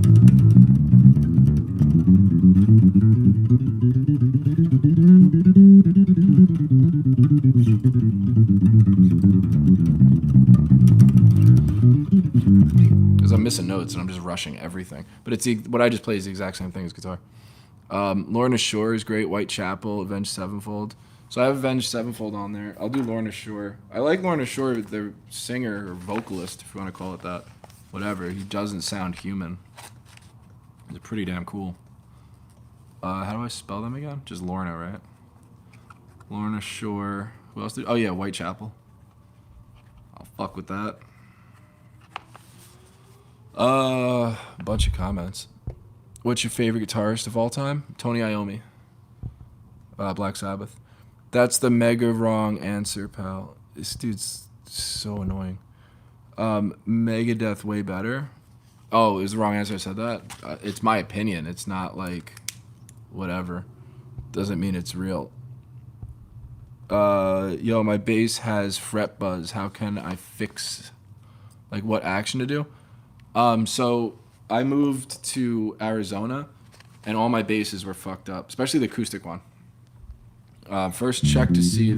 Because I'm missing notes and I'm just rushing everything. But it's what I just play is the exact same thing as guitar. Lorna Shore is great. Whitechapel, Avenged Sevenfold. So I have Avenged Sevenfold on there. I'll do Lorna Shore. I like Lorna Shore, the singer or vocalist, if you want to call it that. Whatever. He doesn't sound human. He's pretty damn cool. How do I spell them again? Just Lorna, right? Lorna Shore. Who else did? Oh yeah, Whitechapel. I'll fuck with that. A bunch of comments. What's your favorite guitarist of all time? Tony Iommi. Black Sabbath. That's the mega wrong answer, pal. This dude's so annoying. Megadeth way better. Oh, it was the wrong answer. I said that. It's my opinion. It's not like whatever. Doesn't mean it's real. Yo, my bass has fret buzz. How can I fix? Like what action to do? So I moved to Arizona, and all my basses were fucked up, especially the acoustic one. First, check to see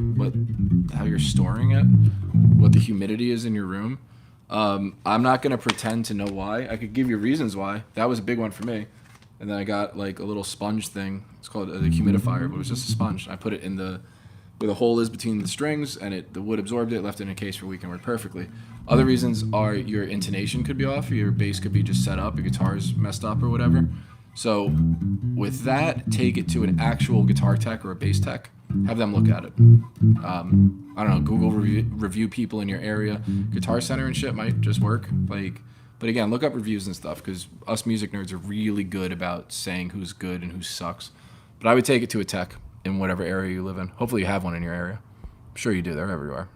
how you're storing it, what the humidity is in your room. I'm not gonna pretend to know why. I could give you reasons why. That was a big one for me. And then I got like a little sponge thing. It's called a humidifier, but it was just a sponge. I put it in where the hole is between the strings, and the wood absorbed it, left it in a case for a week, and worked perfectly. Other reasons are your intonation could be off, your bass could be just set up, your guitar's messed up or whatever. So with that, take it to an actual guitar tech or a bass tech. Have them look at it. I don't know, Google review people in your area. Guitar Center and shit might just work. But again, look up reviews and stuff, because us music nerds are really good about saying who's good and who sucks. But I would take it to a tech in whatever area you live in. Hopefully you have one in your area. I'm sure you do. They're everywhere.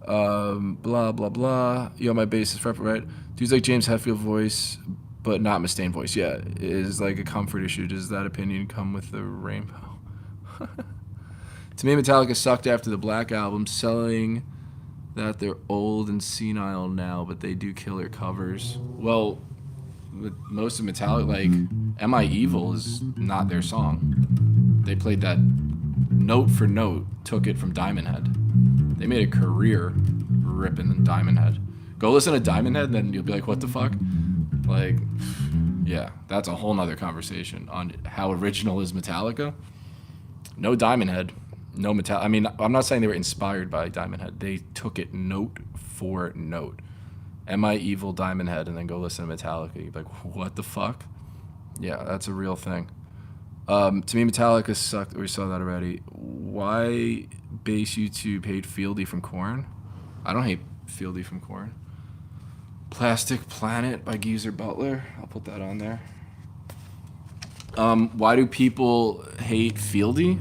Blah blah blah. Yo, my bass is frep, right? Dude's like James Hetfield voice, but not Mustaine voice. Yeah, it is like a comfort issue. Does that opinion come with the rainbow? To me, Metallica sucked after the Black Album, selling that they're old and senile now, but they do killer covers. Well, most of Metallica, like Am I Evil is not their song. They played that note for note, took it from Diamond Head. They made a career ripping Diamond Head. Go listen to Diamond Head, and then you'll be like, what the fuck? Like, yeah, that's a whole nother conversation on how original is Metallica. No Diamond Head. No Metallica. I mean, I'm not saying they were inspired by Diamond Head. They took it note for note. Am I Evil, Diamond Head, and then go listen to Metallica. You'd be like, what the fuck? Yeah, that's a real thing. To me, Metallica sucked. We saw that already. Why base YouTube hate Fieldy from Korn? I don't hate Fieldy from Korn. Plastic Planet by Geezer Butler. I'll put that on there. Why do people hate Fieldy?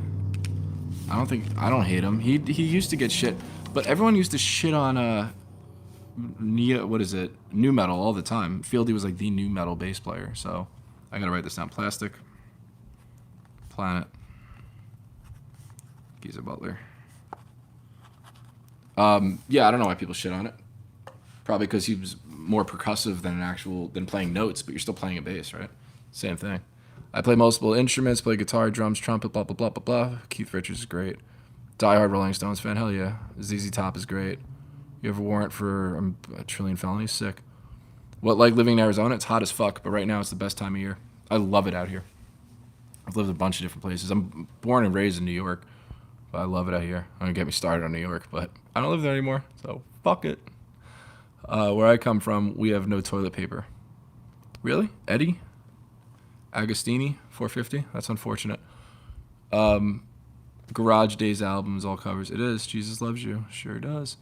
I don't hate him. He used to get shit, but everyone used to shit on new metal all the time. Fieldy was like the new metal bass player. So I gotta write this down. Plastic Planet, Geezer Butler. Yeah, I don't know why people shit on it. Probably because he was more percussive than playing notes, but you're still playing a bass, right? Same thing. I play multiple instruments, play guitar, drums, trumpet, blah, blah, blah, blah, blah. Keith Richards is great. Die Hard Rolling Stones fan, hell yeah. ZZ Top is great. You have a warrant for a trillion felonies? Sick. What, like living in Arizona? It's hot as fuck, but right now it's the best time of year. I love it out here. I've lived a bunch of different places. I'm born and raised in New York, but I love it out here. I'm going to get me started on New York, but I don't live there anymore, so fuck it. Where I come from, we have no toilet paper. Really? Eddie? Agostini, 450? That's unfortunate. Garage Days albums, all covers. It is. Jesus Loves You. Sure does.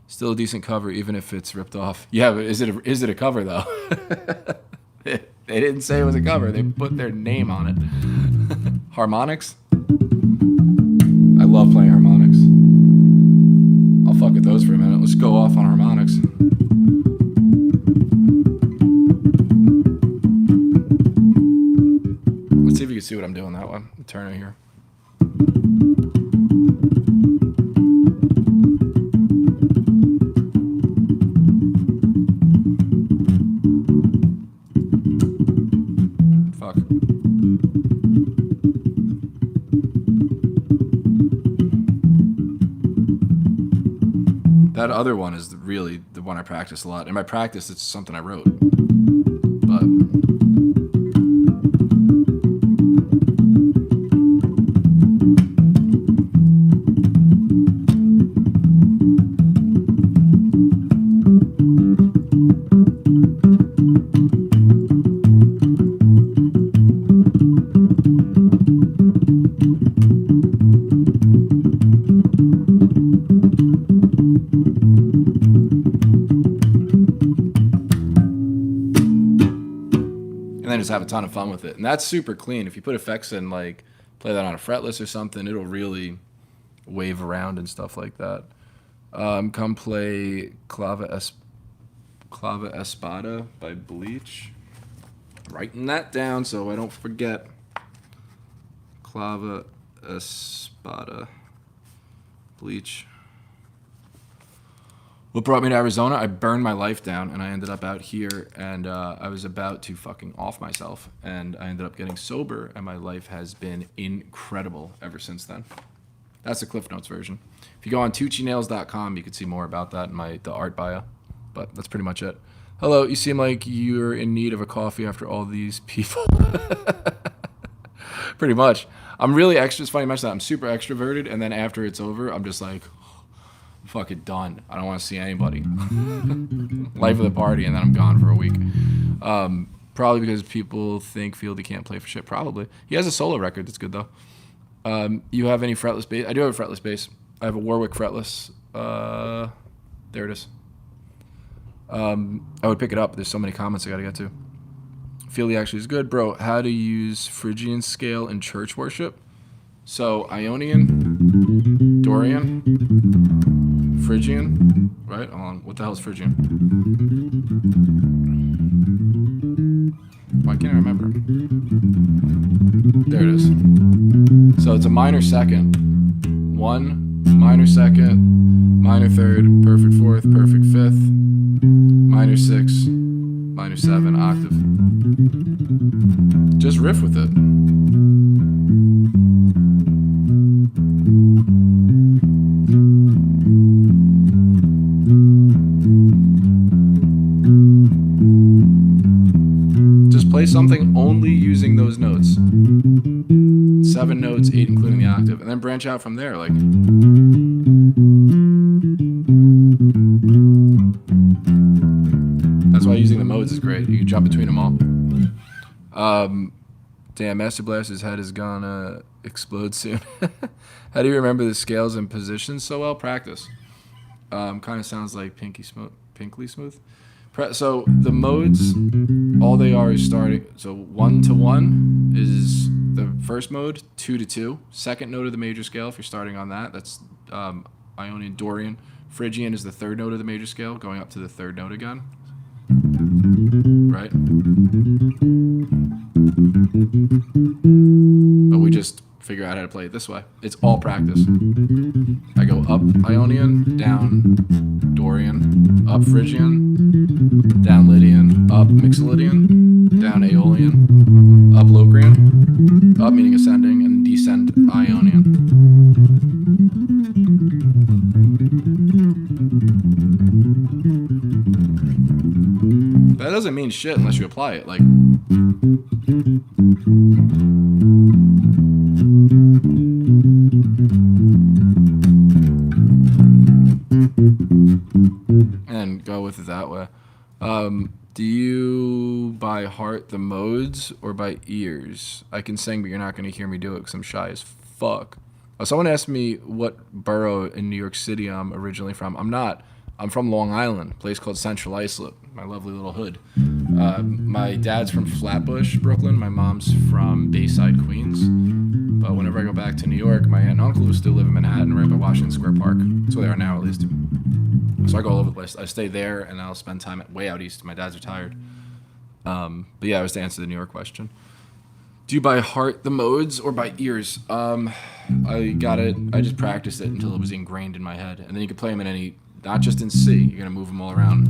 Still a decent cover, even if it's ripped off. Yeah, but is it a cover, though? They didn't say it was a cover. They put their name on it. Harmonics? I love playing harmonics. I'll fuck with those for a minute. Let's go off on harmonics. Let's see if you can see what I'm doing that one. Turn it here. Fuck. That other one is really the one I practice a lot. In my practice, it's something I wrote. But just have a ton of fun with it, and that's super clean. If you put effects in, like play that on a fretless or something, it'll really wave around and stuff like that. Come play Clava Espada by Bleach. Writing that down so I don't forget. Clava Espada, Bleach. What brought me to Arizona? I burned my life down, and I ended up out here, and I was about to fucking off myself, and I ended up getting sober, and my life has been incredible ever since then. That's the Cliff Notes version. If you go on tuccinails.com, you can see more about that in the art bio, but that's pretty much it. Hello, you seem like you're in need of a coffee after all these people. Pretty much. I'm really extra. It's funny you mention that. I'm super extroverted, and then after it's over, I'm just like, fucking done. I don't want to see anybody. Life of the party, and then I'm gone for a week. Probably because people think Fieldy can't play for shit. Probably. He has a solo record that's good, though. You have any fretless bass? I do have a fretless bass. I have a Warwick fretless. There it is. I would pick it up. There's so many comments I got to get to. Fieldy actually is good. Bro, how to use Phrygian scale in church worship? So, Ionian, Dorian, Phrygian, right? Hold on. What the hell is Phrygian? Why can't I remember? There it is. So it's a minor second. 1, minor second, minor third, perfect fourth, perfect fifth, minor 6, minor 7, octave. Just riff with it. Just play something only using those notes. 7 notes, 8 including the octave, and then branch out from there. Like, that's why using the modes is great. You can jump between them all. Damn, Master Blaster's head is gonna explode soon. How do you remember the scales and positions so well? Practice. Kind of sounds like Pinkly Smooth. So the modes, all they are is starting. So 1 to 1 is the first mode. 2 to 2, second note of the major scale. If you're starting on that, that's Ionian, Dorian. Phrygian is the third note of the major scale, going up to the third note again. Right? But we just figure out how to play it this way. It's all practice. I go up Ionian, down Dorian, up Phrygian, down Lydian, up Mixolydian, down Aeolian, up Locrian, up meaning ascending, and descend Ionian. That doesn't mean shit unless you apply it. Like, and go with it that way. Do you by heart the modes or by ears? I can sing, but you're not going to hear me do it because I'm shy as fuck. Someone asked me what borough in New York City I'm originally from. I'm not. I'm from Long Island, a place called Central Islip, my lovely little hood. My dad's from Flatbush, Brooklyn. My mom's from Bayside, Queens. But whenever I go back to New York, my aunt and uncle who still live in Manhattan, right by Washington Square Park. That's where they are now, at least. So I go all over the place. I stay there, and I'll spend time way out east. My dad's retired. But yeah, I was to answer the New York question. Do you by heart the modes or by ears? I just practiced it until it was ingrained in my head. And then you can play them in any, not just in C. You're going to move them all around.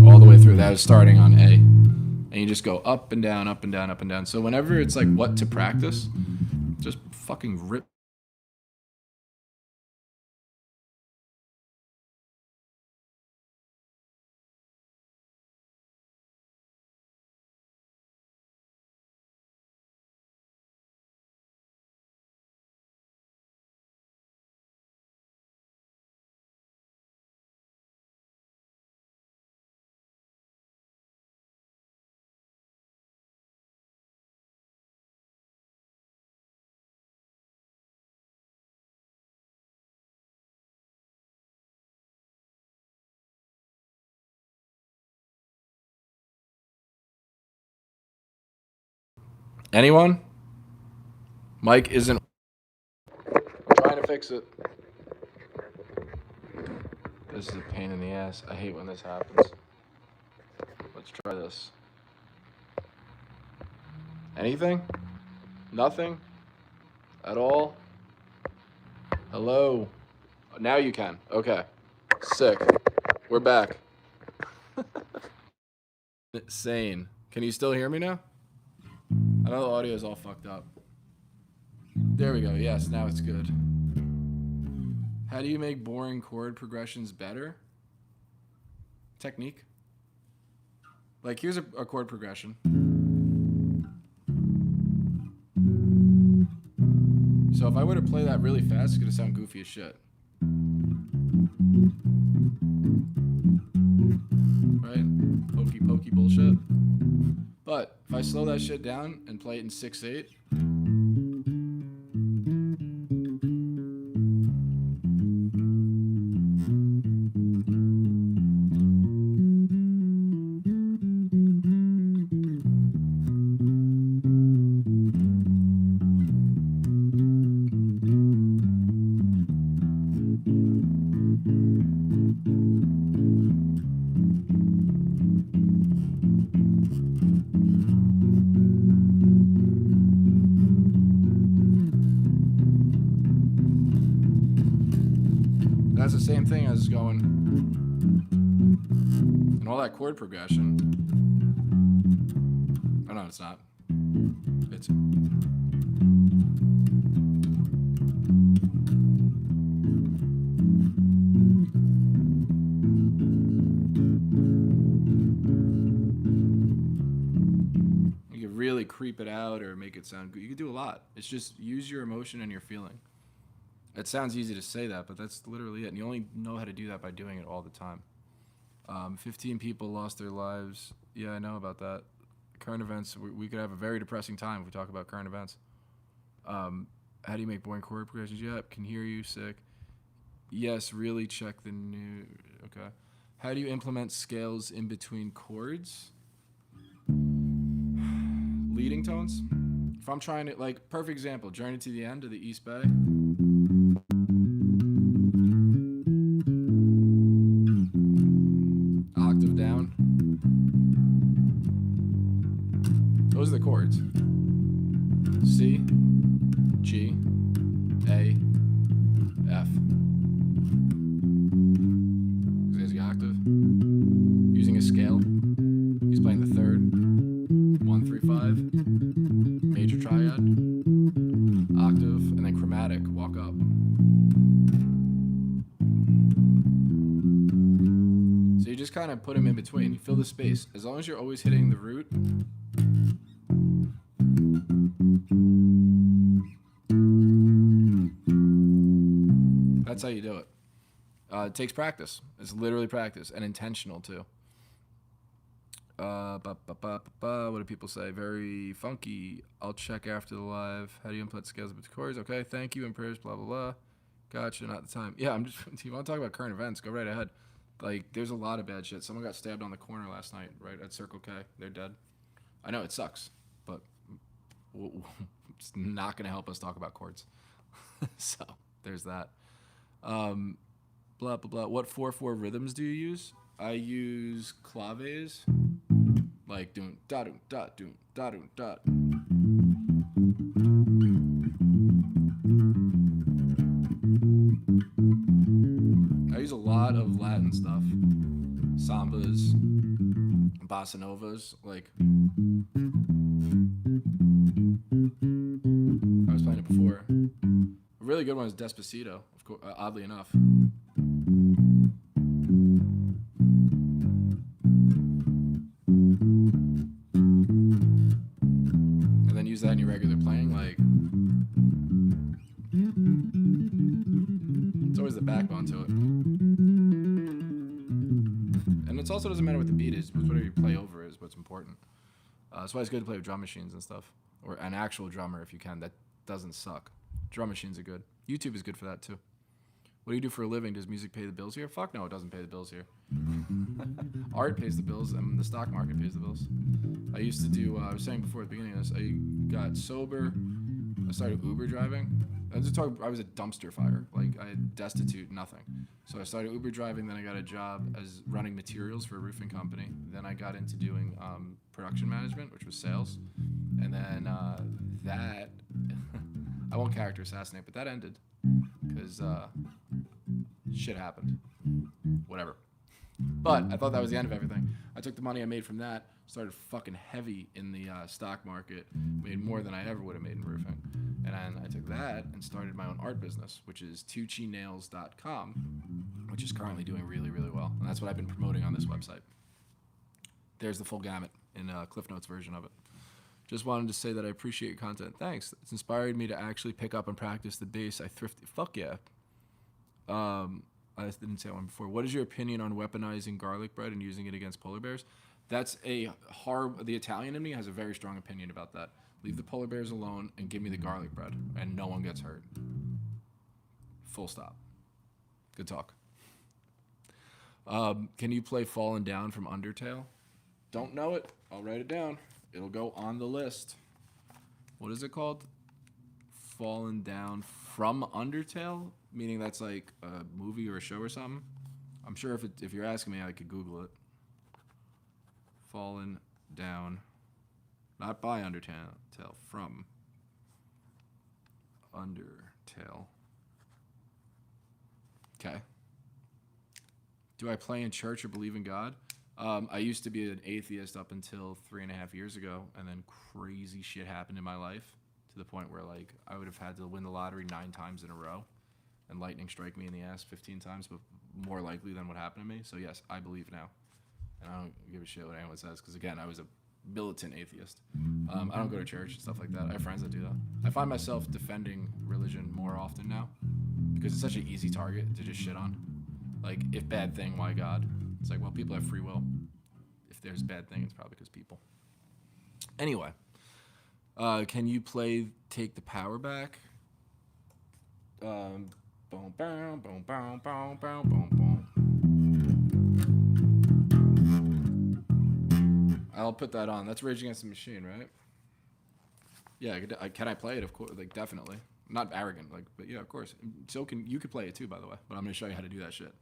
All the way through. That is starting on A. And you just go up and down, up and down, up and down. So whenever it's like what to practice, just fucking rip. Anyone? Mike isn't trying to fix it. This is a pain in the ass. I hate when this happens. Let's try this. Anything? Nothing? At all? Hello? Now you can. Okay. Sick. We're back. Sane. Can you still hear me now? I know the audio is all fucked up. There we go. Yes, now it's good. How do you make boring chord progressions better? Technique. Like, here's a chord progression. So if I were to play that really fast, it's going to sound goofy as shit. Right? Pokey pokey bullshit. But if I slow that shit down and play it in 6/8, that's the same thing as going and all that chord progression. Oh no, it's not. It's you can really creep it out or make it sound good. You can do a lot. It's just use your emotion and your feeling. It sounds easy to say that, but that's literally it. And you only know how to do that by doing it all the time. 15 people lost their lives. Yeah, I know about that. Current events, we could have a very depressing time if we talk about current events. How do you make boring chord progressions? Yep, can hear you, sick. Yes, really check the new. Okay. How do you implement scales in between chords? Leading tones? If I'm trying to, like, perfect example, Journey to the End of the East Bay. Octave down. Those are the chords. C, G, A, F. There's the octave. Using a scale. He's playing the third. 1, 3, 5. Major triad. Octave. And then chromatic. Walk up. So you just kind of put them in between. You fill the space. As long as you're always hitting the root. That's how you do it. It takes practice. It's literally practice and intentional too. What do people say? Very funky. I'll check after the live. How do you input scales with chords? Okay, thank you and prayers. Blah blah blah. Gotcha. Not the time. Yeah, I'm just. If you want to talk about current events, go right ahead. Like, there's a lot of bad shit. Someone got stabbed on the corner last night, right at Circle K. They're dead. I know it sucks, but it's not going to help us talk about chords. So there's that. Blah blah blah. What 4/4 rhythms do you use? I use claves, like doom da doom da doom da doom da. I use a lot of Latin stuff, sambas, bossa novas. Like I was playing it before. A really good one is Despacito, of course. Oddly enough. And then use that in your regular playing, like. It's always the backbone to it. And it also doesn't matter what the beat is, but whatever you play over is what's important. That's why it's good to play with drum machines and stuff. Or an actual drummer if you can, that doesn't suck. Drum machines are good. YouTube is good for that too. What do you do for a living? Does music pay the bills here? Fuck no, it doesn't pay the bills here. Art pays the bills, and the stock market pays the bills. I used to do, I was saying before at the beginning of this, I got sober. I started Uber driving. I was a dumpster fire. Like, I had destitute, nothing. So I started Uber driving, then I got a job as running materials for a roofing company. Then I got into doing production management, which was sales. And then that, I won't character assassinate, but that ended. Because shit happened. Whatever. But I thought that was the end of everything. I took the money I made from that, started fucking heavy in the stock market, made more than I ever would have made in roofing. And then I took that and started my own art business, which is tuccinails.com, which is currently doing really, really well. And that's what I've been promoting on this website. There's the full gamut in Cliff Notes version of it. Just wanted to say that I appreciate your content. Thanks. It's inspired me to actually pick up and practice the bass. I thrifted. Fuck yeah. I didn't say one before. What is your opinion on weaponizing garlic bread and using it against polar bears? That's the Italian in me has a very strong opinion about that. Leave the polar bears alone and give me the garlic bread, and no one gets hurt. Full stop. Good talk. Can you play Fallen Down from Undertale? Don't know it. I'll write it down. It'll go on the list. What is it called? Fallen Down from Undertale? Meaning that's like a movie or a show or something? I'm sure if you're asking me, I could Google it. Fallen Down. Not by Undertale. From Undertale. Okay. Do I play in church or believe in God? I used to be an atheist up until 3.5 years ago, and then crazy shit happened in my life to the point where like I would have had to win the lottery 9 times in a row, and lightning strike me in the ass 15 times, but more likely than what happened to me. So yes, I believe now, and I don't give a shit what anyone says because again, I was a militant atheist. I don't go to church and stuff like that. I have friends that do that. I find myself defending religion more often now because it's such an easy target to just shit on. Like, if bad thing, why God? It's like, well, people have free will. If there's bad thing, it's probably because people. Anyway, can you play Take the Power Back? Boom, boom, boom, boom, boom, boom, boom, boom. I'll put that on. That's Rage Against the Machine, right? Yeah, can I play it? Of course, like definitely. I'm not arrogant, like, but yeah, of course. So you could play it too, by the way. But I'm gonna show you how to do that shit.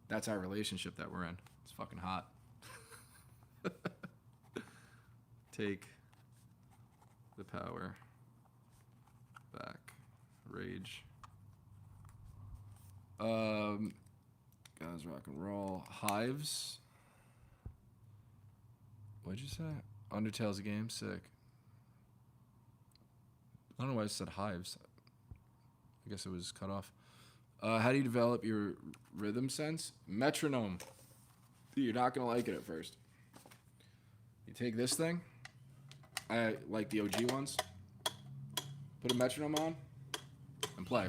That's our relationship that we're in. It's fucking hot. Take the power back. Rage. Guys, rock and roll. Hives. What'd you say? Undertale's a game? Sick. I don't know why I said Hives. I guess it was cut off. How do you develop your rhythm sense? Metronome. Dude, you're not going to like it at first. You take this thing. I like the OG ones. Put a metronome on and play.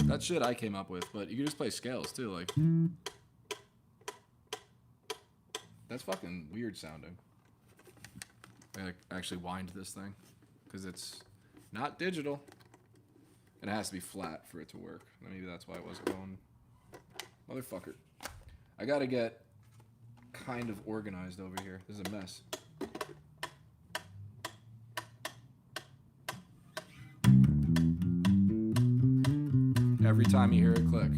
That shit I came up with, but you can just play scales too, like. That's fucking weird sounding. I actually wind this thing because it's not digital. And it has to be flat for it to work. Maybe that's why it wasn't going. Motherfucker. I gotta get kind of organized over here. This is a mess. Every time you hear it click.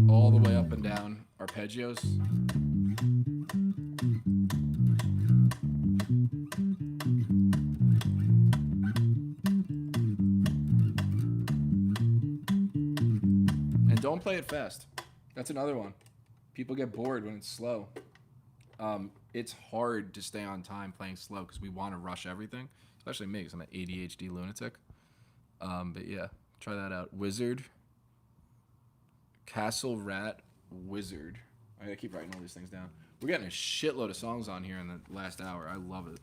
All the way up and down arpeggios. And don't play it fast. That's another one. People get bored when it's slow. It's hard to stay on time playing slow because we want to rush everything, especially me because I'm an ADHD lunatic. But yeah, try that out. Wizard. Castle Rat Wizard. I gotta keep writing all these things down. We're getting a shitload of songs on here in the last hour. I love it.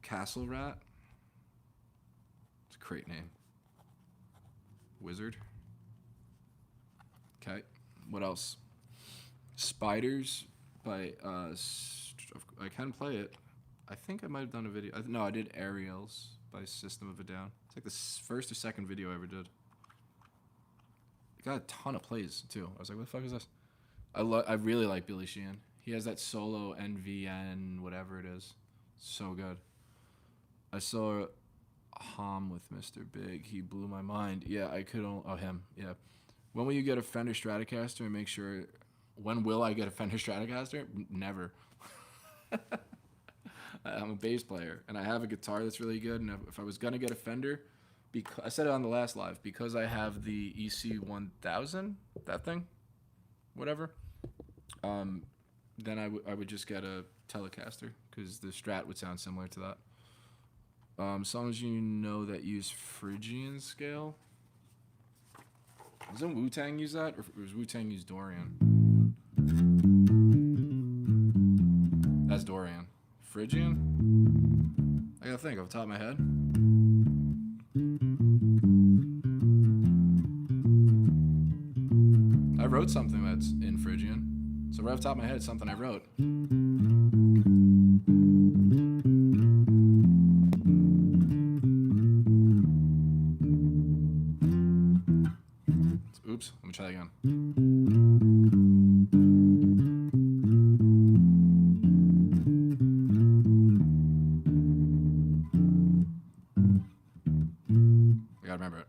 Castle Rat. It's a great name. Wizard. Okay. What else? Spiders by I can play it. I think I might have done a video. No, I did Aerials by System of a Down. It's like the first or second video I ever did. It got a ton of plays too. I was like, what the fuck is this? I really like Billy Sheehan. He has that solo NVN whatever it is. So good. I saw Hom with Mr. Big. He blew my mind. Yeah, I could. Him. Yeah. When will you get a Fender Stratocaster and make sure? When will I get a Fender Stratocaster? Never. I'm a bass player, and I have a guitar that's really good. And if I was gonna get a Fender, because I said it on the last live, because I have the EC1000, that thing, whatever. Then I would just get a Telecaster because the Strat would sound similar to that. Songs you know that use Phrygian scale. Doesn't Wu-Tang use that, or does Wu-Tang use Dorian? That's Dorian. Phrygian? I gotta think off the top of my head. I wrote something that's in Phrygian. So right off the top of my head, it's something I wrote. Oops, let me try that again. I gotta remember it.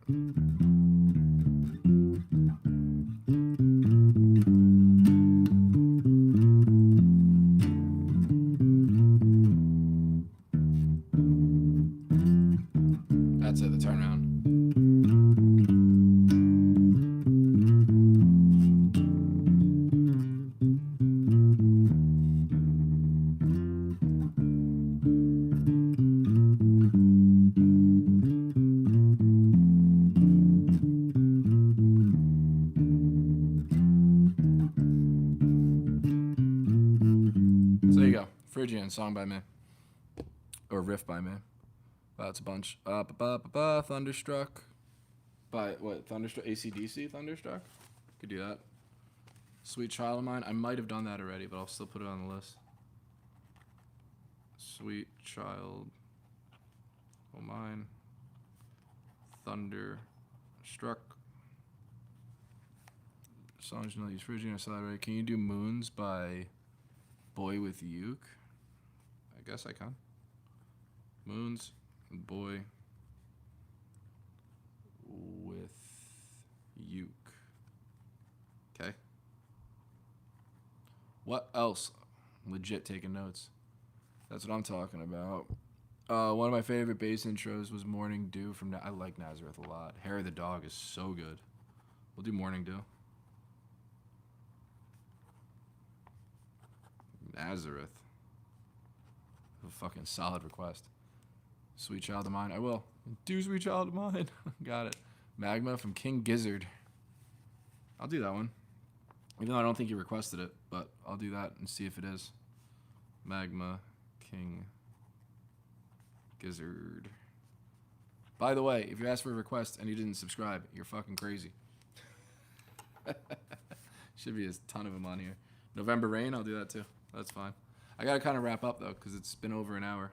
Phrygian, song by me. Or riff by me. Wow, it's a bunch. Thunderstruck. By what? Thunderstruck? AC/DC Thunderstruck? Could do that. Sweet Child of Mine. I might have done that already, but I'll still put it on the list. Sweet Child of Mine. Thunderstruck. Songs you know use Phrygian or Celebrate. Can you do Moons by Boy with Uke? I guess I can. Moons, Boy with Uke. Okay. What else? Legit taking notes. That's what I'm talking about. One of my favorite bass intros was Morning Dew from... I like Nazareth a lot. Hair of the Dog is so good. We'll do Morning Dew. Nazareth. A fucking solid request. Sweet Child of Mine. I will. Do Sweet Child of Mine. Got it. Magma from King Gizzard. I'll do that one. Even though I don't think you requested it, but I'll do that and see if it is. Magma, King Gizzard. By the way, if you asked for a request and you didn't subscribe, you're fucking crazy. Should be a ton of them on here. November Rain, I'll do that too. That's fine. I gotta kind of wrap up though, because it's been over an hour.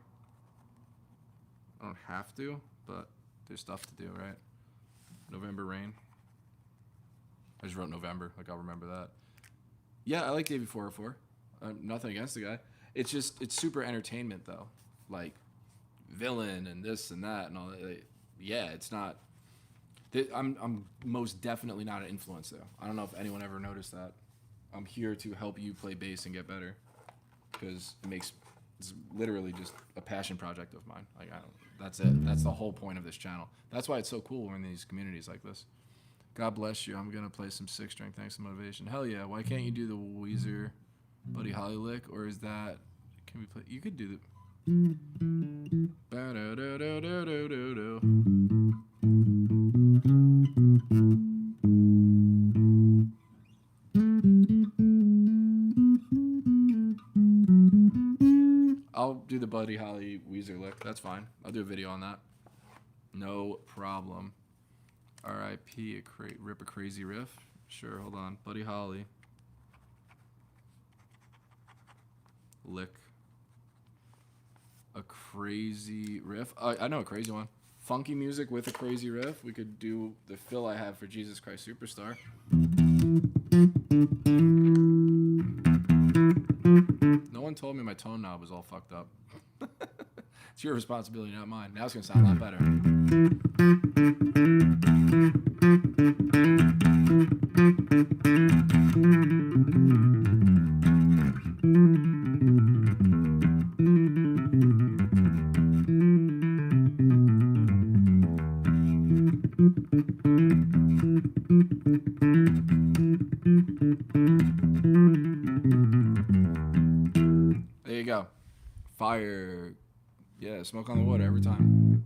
I don't have to, but there's stuff to do, right? November Rain. I just wrote November, like I'll remember that. Yeah, I like Davey 404. Nothing against the guy. It's just, it's super entertainment though. Like, villain and this and that and all that. Yeah, it's not... I'm most definitely not an influence though. I don't know if anyone ever noticed that. I'm here to help you play bass and get better. Because it's literally just a passion project of mine. Like, that's it. That's the whole point of this channel. That's why it's so cool when these communities like this. God bless you. I'm going to play some 6-string. Thanks for motivation. Hell yeah. Why can't you do the Weezer Buddy Holly lick? Or is that... Can we play... You could do the... I'll do the Buddy Holly Weezer lick. That's fine. I'll do a video on that. No problem. R.I.P. Rip a crazy riff. Sure, hold on. Buddy Holly. Lick. A crazy riff. I know a crazy one. Funky music with a crazy riff. We could do the fill I have for Jesus Christ Superstar. No one told me my tone knob was all fucked up. It's your responsibility, not mine. Now it's going to sound a lot better. There you go. Fire. Yeah, smoke on the water every time.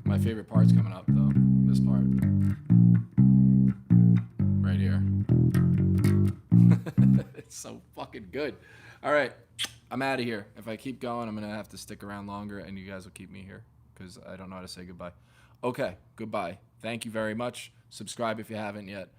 My favorite part's coming up, though. This part. Right here. It's so fucking good. All right. I'm out of here. If I keep going, I'm going to have to stick around longer, and you guys will keep me here because I don't know how to say goodbye. Okay, goodbye. Thank you very much. Subscribe if you haven't yet.